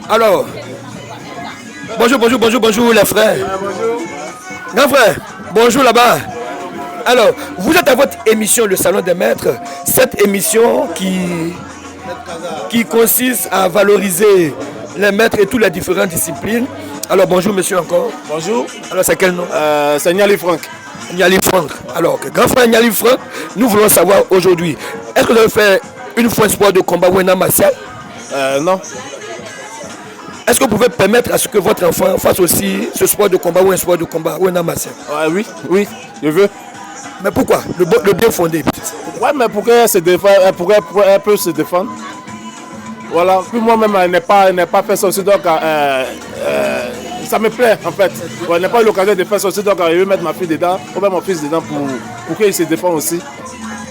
Alors, bonjour les frères. Bonjour. Grand frère, bonjour là-bas. Alors, vous êtes à votre émission Le Salon des Maîtres, cette émission qui consiste à valoriser les maîtres et toutes les différentes disciplines. Alors, bonjour monsieur encore. Bonjour. Alors, c'est quel nom? C'est Niali Franck. Niali Franck. Alors, grand frère Niali Franck, nous voulons savoir aujourd'hui, est-ce que vous avez fait une fois un sport de combat ou un art martial? Non. Est-ce que vous pouvez permettre à ce que votre enfant fasse aussi ce sport de combat ou un sport de combat ou un art martial? Oui, je veux. Mais pourquoi? Le bien fondé. Ouais, mais pour qu'elle se défende, elle peut se défendre. Voilà. Puis moi-même, elle n'est pas fait ça aussi, donc ça me plaît en fait. Ouais, elle n'a pas eu l'occasion de faire ça aussi, donc je vais mettre ma fille dedans, ou même mon fils dedans pour qu'il se défende aussi.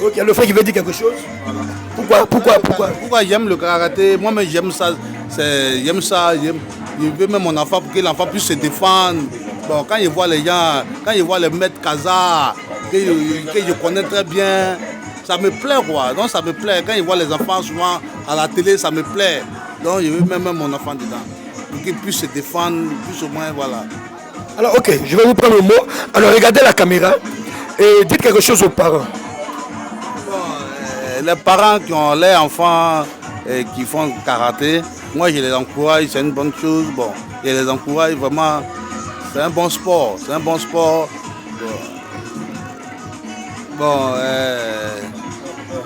Ok, le frère qui veut dire quelque chose? Pourquoi j'aime le karaté? Moi-même j'aime ça. Je veux même mon enfant pour que l'enfant puisse se défendre. Bon, quand je vois les gens, quand je vois les maîtres Kaza, que je connais très bien, ça me plaît quoi. Donc ça me plaît. Quand je vois les enfants souvent à la télé, ça me plaît. Donc je veux même mon enfant dedans. Pour qu'il puisse se défendre, plus ou moins, voilà. Alors ok, je vais vous prendre le mot. Alors regardez la caméra et dites quelque chose aux parents. Les parents qui ont leurs enfants qui font karaté, moi je les encourage, c'est une bonne chose. Bon, je les encourage vraiment, c'est un bon sport,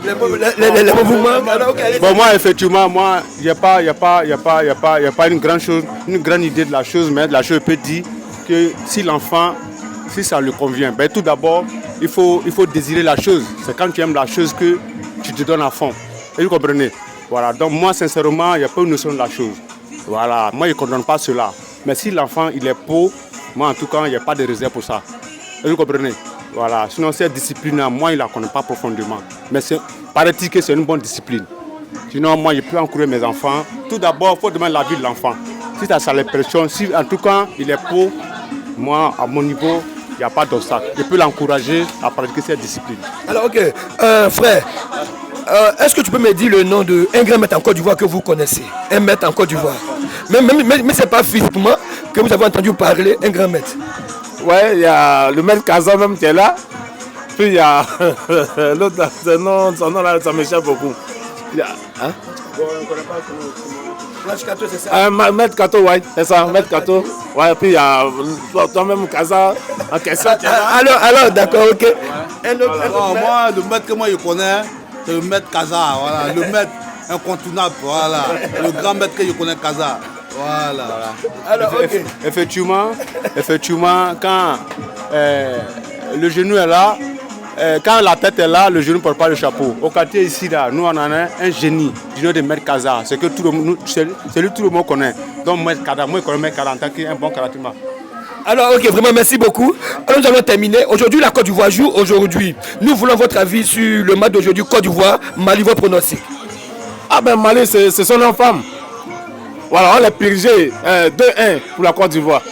Les mouvements. Alors, ok, allez. Bon, moi, effectivement, il n'y a pas une grande idée de la chose, mais la chose peut dire que si l'enfant, si ça lui convient, ben, tout d'abord, il faut désirer la chose. C'est quand tu aimes la chose que tu te donnes à fond. Et vous comprenez? Voilà, donc moi, sincèrement, il n'y a pas une notion de la chose. Voilà, moi, je ne condamne pas cela. Mais si l'enfant, il est pauvre, moi, en tout cas, il n'y a pas de réserve pour ça. Et vous comprenez? Voilà, sinon cette discipline-là, moi, je ne la connais pas profondément. Mais paraît-il que c'est une bonne discipline. Sinon, moi, je peux encourager mes enfants. Tout d'abord, il faut demander l'avis de l'enfant. Si ça l'impression, si en tout cas, il est pauvre, moi, à mon niveau, il n'y a pas d'obstacle. Je peux l'encourager à pratiquer cette discipline. Alors ok, frère, est-ce que tu peux me dire le nom d'un grand maître en Côte d'Ivoire que vous connaissez? Un maître en Côte d'Ivoire. Mais ce n'est pas physiquement que vous avez entendu parler, un grand maître. Ouais, il y a le maître Kaza même qui est là. Puis il y a l'autre, son nom là, ça m'échappe beaucoup. Il y a, hein? Bon, on ne connaît pas son nom. C'est ça? Maître Kato, ouais, c'est ça, Maître Kato. Ouais, puis il y a toi-même Kaza en question. Alors d'accord, ok. Un autre Moi, le maître que moi je connais, c'est le maître Kaza, voilà. Le maître incontournable, voilà. Le grand maître que je connais, Kaza. Voilà. Alors, ok. Effectivement, quand le genou est là, quand la tête est là, le genou ne porte pas le chapeau. Au quartier ici, là, nous on en a un génie du nom de Maître Kaza. C'est que tout le monde connaît. Donc Maître Kaza, moi je connais Maître Kaza en tant qu'un bon karatéman. Alors ok, vraiment merci beaucoup. Alors nous allons terminer. Aujourd'hui la Côte d'Ivoire joue aujourd'hui. Nous voulons votre avis sur le match d'aujourd'hui Côte d'Ivoire, Mali, votre pronostic. Ah ben Mali, c'est son enfant. Voilà, on l'a purgé 2-1 pour la Côte d'Ivoire.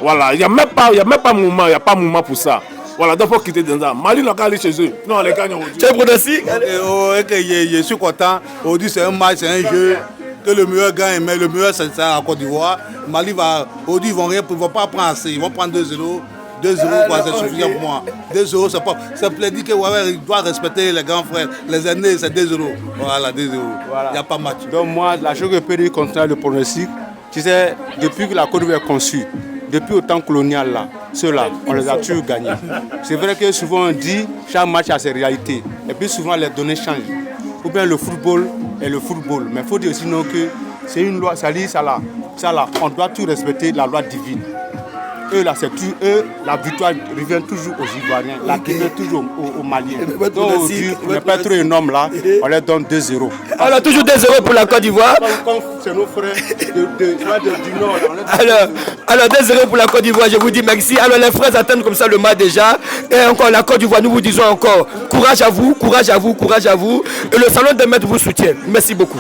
Voilà, il n'y a même pas mouvement pour ça. Voilà, donc il faut quitter dans ça. Mali n'a qu'à aller chez eux. Non, on les gagne aujourd'hui. Tu as un pronostic? Je suis content. Aujourd'hui, c'est un match, c'est un jeu. Que le meilleur gagne, mais le meilleur, c'est la Côte d'Ivoire. Mali va. Aujourd'hui, ils ne vont pas prendre assez. Ils vont prendre 2-0. 2-0, c'est suffisant pour moi. 2-0, c'est pas. C'est plaît dit que il doit respecter les grands frères. Les aînés, c'est 2-0. Voilà, 2-0. Il n'y a pas match. Donc moi, la chose que je peux dire concernant le pronostic, tu sais, depuis que la Côte d'Ivoire est conçue, depuis au temps colonial là, ceux-là, on les a toujours gagnés. C'est vrai que souvent on dit chaque match a ses réalités. Et puis souvent les données changent. Ou bien le football est le football. Mais il faut dire aussi non que c'est une loi, ça dit ça là, on doit tout respecter la loi divine. Eux là, c'est tout, la victoire revient toujours aux Ivoiriens, la revient toujours aux Maliens. Donc aujourd'hui, pour ne pas être énorme là, on leur donne 2-0. Alors toujours 2-0 pour la Côte d'Ivoire. Comme c'est nos frères du Nord. Alors 2-0 pour la Côte d'Ivoire, je vous dis merci. Alors les frères attendent comme ça le match déjà. Et encore la Côte d'Ivoire, nous vous disons encore courage à vous, courage à vous, courage à vous. Et le salon de maître vous soutient. Merci beaucoup.